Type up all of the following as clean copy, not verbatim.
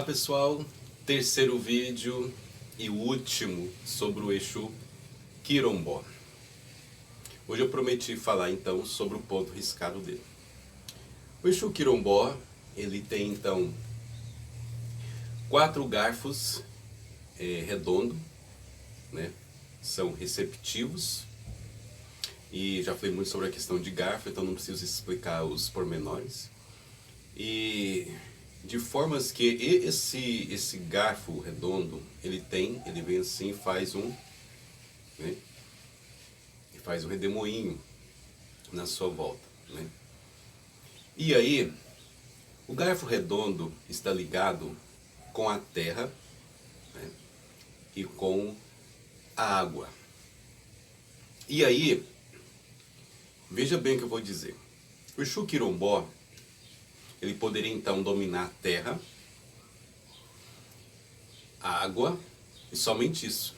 Olá pessoal, terceiro vídeo e último sobre o Exu Quirombó. Hoje eu prometi falar então sobre o ponto riscado dele. O Exu Quirombó, ele tem então 4 garfos redondos, né? São receptivos. E já falei muito sobre a questão de garfo, então não preciso explicar os pormenores. E de formas que esse garfo redondo, ele vem assim e faz né? E faz um redemoinho na sua volta, né? E aí, o garfo redondo está ligado com a terra, né? E com a água. E aí, veja bem o que eu vou dizer. O Exu Quirombó, ele poderia então dominar a terra, a água e somente isso.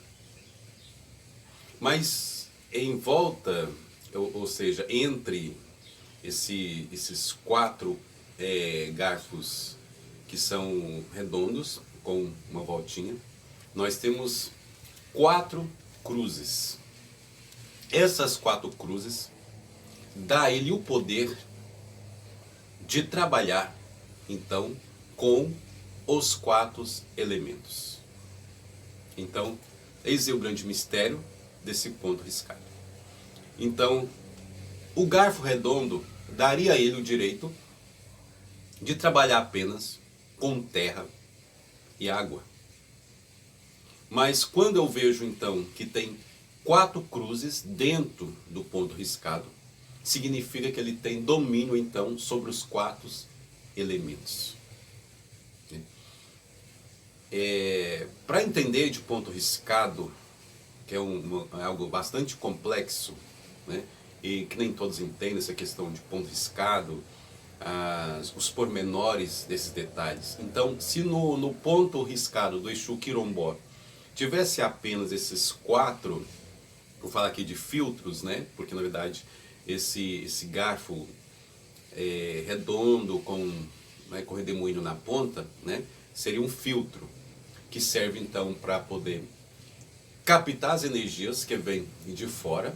Mas em volta, ou seja, entre esses 4 garfos que são redondos, com uma voltinha, nós temos 4 cruzes. Essas 4 cruzes dá a ele o poder de trabalhar, então, com os 4 elementos. Então, eis é o grande mistério desse ponto riscado. Então, o garfo redondo daria a ele o direito de trabalhar apenas com terra e água. Mas quando eu vejo, então, que tem 4 cruzes dentro do ponto riscado, significa que ele tem domínio, então, sobre os 4 elementos. Para entender de ponto riscado, que é algo bastante complexo, né? E que nem todos entendem essa questão de ponto riscado, os pormenores desses detalhes. Então, se no ponto riscado do Exu Quirombó tivesse apenas esses 4, vou falar aqui de filtros, né? Porque na verdade esse garfo redondo com redemoinho na ponta, né? Seria um filtro que serve então para poder captar as energias que vêm de fora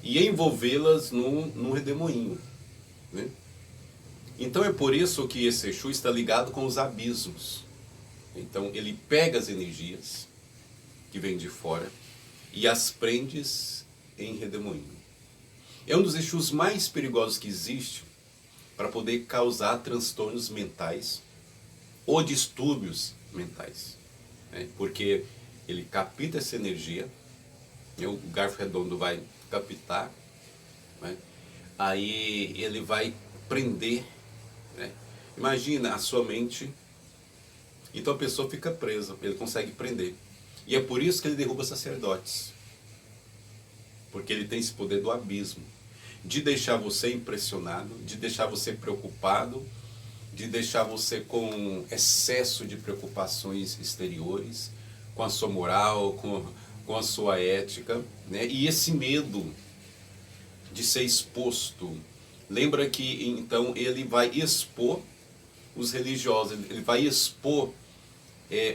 e envolvê-las num redemoinho, né? Então é por isso que esse Exu está ligado com os abismos. Então ele pega as energias que vêm de fora e as prende em redemoinho. É um dos Exus mais perigosos que existe para poder causar transtornos mentais ou distúrbios mentais, né? Porque ele capta essa energia, né? O garfo redondo vai captar, né? Aí ele vai prender, né? Imagina a sua mente, então a pessoa fica presa, ele consegue prender. E é por isso que ele derruba sacerdotes, porque ele tem esse poder do abismo, de deixar você impressionado, de deixar você preocupado, de deixar você com excesso de preocupações exteriores, com a sua moral, com a sua ética, né? E esse medo de ser exposto. Lembra que então ele vai expor os religiosos, ele vai expor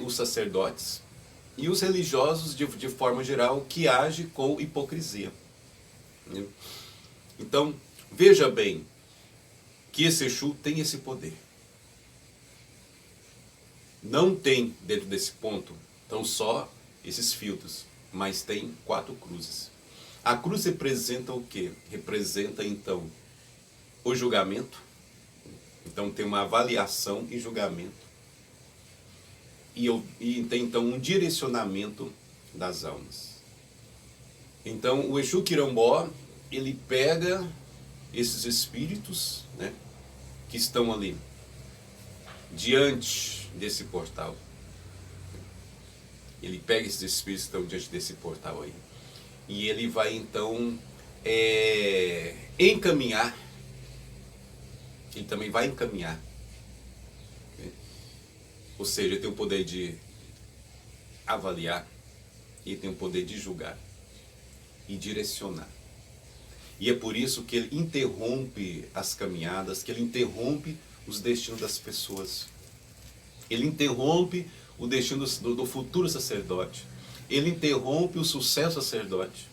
os sacerdotes e os religiosos de forma geral que agem com hipocrisia, né? Então, veja bem que esse Exu tem esse poder. Não tem dentro desse ponto, então só esses filtros, mas tem 4 cruzes. A cruz representa o quê? Representa então o julgamento. Então tem uma avaliação e julgamento. E tem então um direcionamento das almas. Então o Exu Quirombó, ele pega esses espíritos, né, que estão ali diante desse portal. Ele pega esses espíritos que estão diante desse portal aí. E ele vai então encaminhar. Ele também vai encaminhar, né? Ou seja, ele tem o poder de avaliar, ele tem o poder de julgar e direcionar. E é por isso que ele interrompe as caminhadas, que ele interrompe os destinos das pessoas. Ele interrompe o destino do futuro sacerdote. Ele interrompe o sucesso do sacerdote.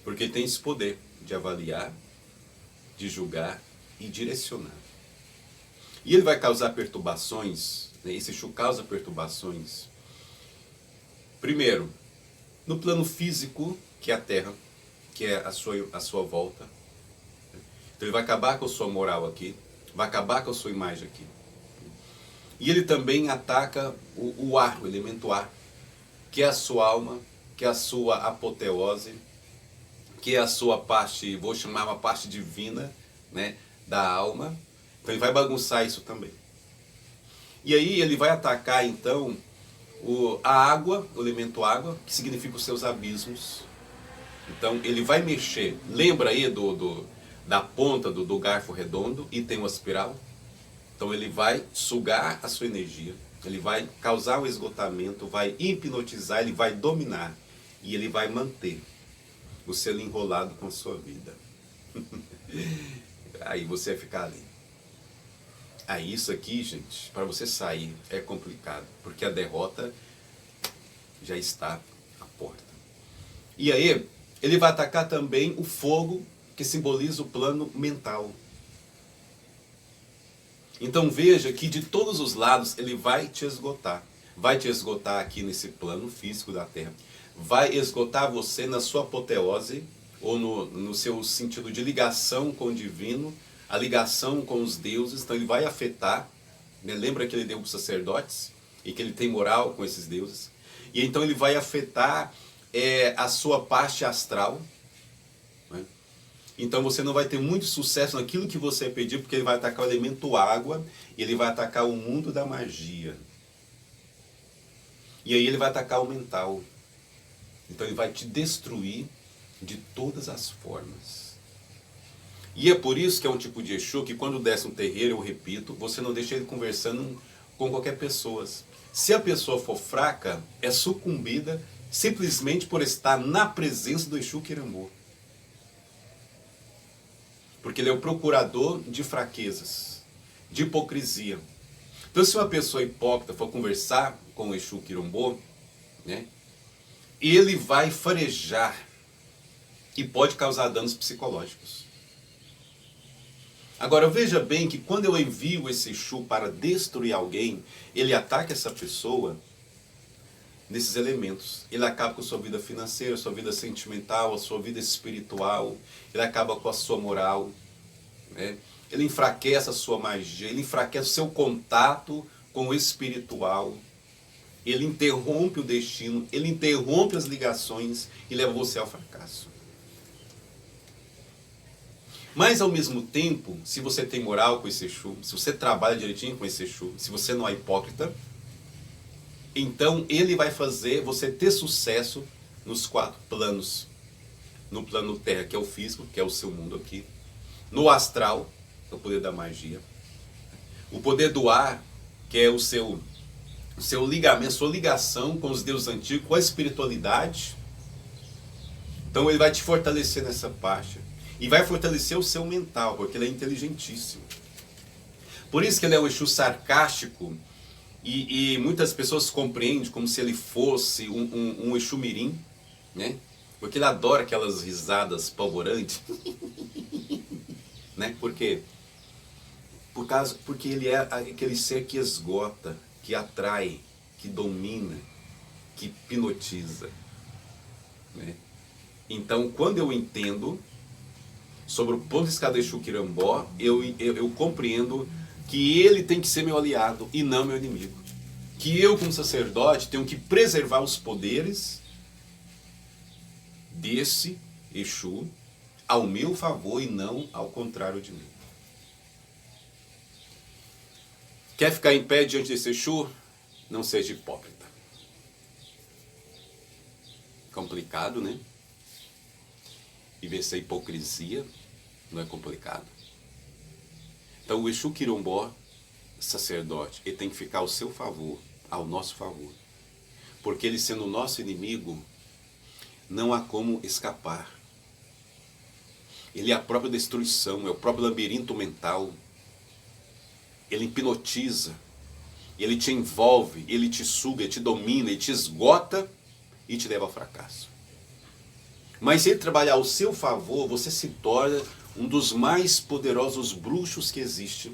Porque ele tem esse poder de avaliar, de julgar e direcionar. E ele vai causar perturbações, né? Esse Exu causa perturbações. Primeiro, no plano físico, que é a Terra, que é a sua volta. Então ele vai acabar com a sua moral aqui, vai acabar com a sua imagem aqui. E ele também ataca o ar, o elemento ar, que é a sua alma, que é a sua apoteose, que é a sua parte, vou chamar uma parte divina, né, da alma. Então ele vai bagunçar isso também. E aí ele vai atacar então a água, o elemento água, que significa os seus abismos. Então ele vai mexer, lembra aí da ponta do garfo redondo e tem uma espiral? Então ele vai sugar a sua energia, ele vai causar um esgotamento, vai hipnotizar, ele vai dominar e ele vai manter o selo enrolado com a sua vida. Aí você vai ficar ali. Aí isso aqui, gente, para você sair é complicado, porque a derrota já está à porta. E aí ele vai atacar também o fogo, que simboliza o plano mental. Então veja que de todos os lados ele vai te esgotar. Vai te esgotar aqui nesse plano físico da Terra. Vai esgotar você na sua apoteose, ou no seu sentido de ligação com o divino, a ligação com os deuses. Então ele vai afetar, né? Lembra que ele deu para os sacerdotes e que ele tem moral com esses deuses. E então ele vai afetar a sua parte astral. Então você não vai ter muito sucesso naquilo que você pediu, porque ele vai atacar o elemento água, e ele vai atacar o mundo da magia. E aí ele vai atacar o mental. Então ele vai te destruir de todas as formas. E é por isso que é um tipo de Exu que quando desce um terreiro, eu repito, você não deixa ele conversando com qualquer pessoa. Se a pessoa for fraca, é sucumbida simplesmente por estar na presença do Exu Quirambô. Porque ele é o procurador de fraquezas, de hipocrisia. Então se uma pessoa hipócrita for conversar com o Exu Quirambô, né, ele vai farejar e pode causar danos psicológicos. Agora veja bem que quando eu envio esse Exu para destruir alguém, ele ataca essa pessoa nesses elementos. Ele acaba com a sua vida financeira, a sua vida sentimental, a sua vida espiritual, ele acaba com a sua moral, né? Ele enfraquece a sua magia, ele enfraquece o seu contato com o espiritual, ele interrompe o destino, ele interrompe as ligações e leva você ao fracasso. Mas ao mesmo tempo, se você tem moral com esse Exu, se você trabalha direitinho com esse Exu, se você não é hipócrita, então ele vai fazer você ter sucesso nos 4 planos. No plano terra, que é o físico, que é o seu mundo aqui. No astral, que é o poder da magia. O poder do ar, que é o seu ligamento, sua ligação com os deuses antigos, com a espiritualidade. Então ele vai te fortalecer nessa parte. E vai fortalecer o seu mental, porque ele é inteligentíssimo. Por isso que ele é um Exu sarcástico. E muitas pessoas compreendem como se ele fosse um Exu mirim, né? Porque ele adora aquelas risadas pavorantes. Né? Por quê? Porque ele é aquele ser que esgota, que atrai, que domina, que hipnotiza. Né? Então, quando eu entendo sobre o ponto de escada Exu Quirambó, eu compreendo que ele tem que ser meu aliado e não meu inimigo. Que eu, como sacerdote, tenho que preservar os poderes desse Exu ao meu favor e não ao contrário de mim. Quer ficar em pé diante desse Exu? Não seja hipócrita. Complicado, né? E ver essa hipocrisia não é complicado. Então o Exu Quirambó, sacerdote, ele tem que ficar ao seu favor, ao nosso favor. Porque ele sendo o nosso inimigo, não há como escapar. Ele é a própria destruição, é o próprio labirinto mental. Ele hipnotiza, ele te envolve, ele te suga, ele te domina, ele te esgota e te leva ao fracasso. Mas se ele trabalhar ao seu favor, você se torna um dos mais poderosos bruxos que existe.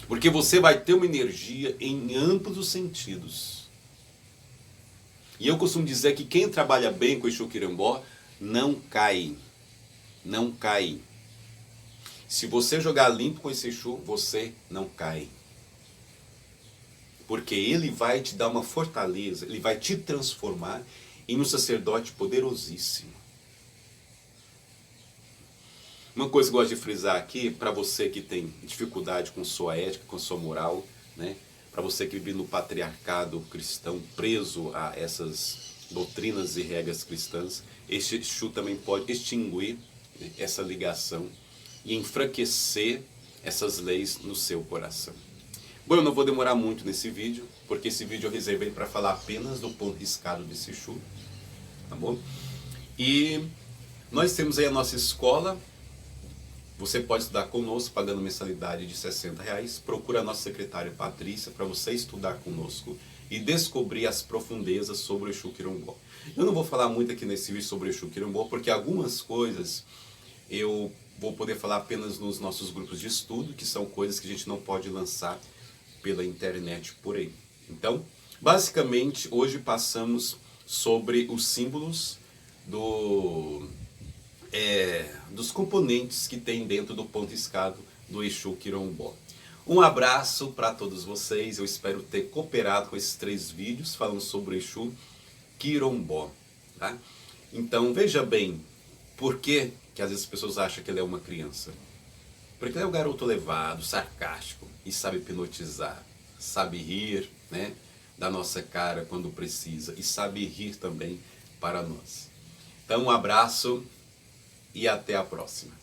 Porque você vai ter uma energia em amplos sentidos. E eu costumo dizer que quem trabalha bem com o Exu Quirambó não cai. Não cai. Se você jogar limpo com esse Exu, você não cai. Porque ele vai te dar uma fortaleza, ele vai te transformar em um sacerdote poderosíssimo. Uma coisa que eu gosto de frisar aqui, para você que tem dificuldade com sua ética, com sua moral, né? Para você que vive no patriarcado cristão, preso a essas doutrinas e regras cristãs, este Exu também pode extinguir, né, essa ligação e enfraquecer essas leis no seu coração. Bom, eu não vou demorar muito nesse vídeo, porque esse vídeo eu reservei para falar apenas do ponto riscado desse Exu, tá bom? E nós temos aí a nossa escola. Você pode estudar conosco pagando mensalidade de R$60. Procura a nossa secretária Patrícia para você estudar conosco e descobrir as profundezas sobre o Exu Quirambó. Eu não vou falar muito aqui nesse vídeo sobre o Exu Quirambó, porque algumas coisas eu vou poder falar apenas nos nossos grupos de estudo, que são coisas que a gente não pode lançar pela internet por aí. Então, basicamente, hoje passamos sobre os símbolos dos componentes que tem dentro do ponto riscado do Exu Quirambó. Um abraço para todos vocês, eu espero ter cooperado com esses 3 vídeos falando sobre o Exu Quirambó. Tá? Então, veja bem, por que às vezes as pessoas acham que ele é uma criança? Porque ele é um garoto levado, sarcástico e sabe hipnotizar, sabe rir, né, da nossa cara quando precisa e sabe rir também para nós. Então um abraço e até a próxima.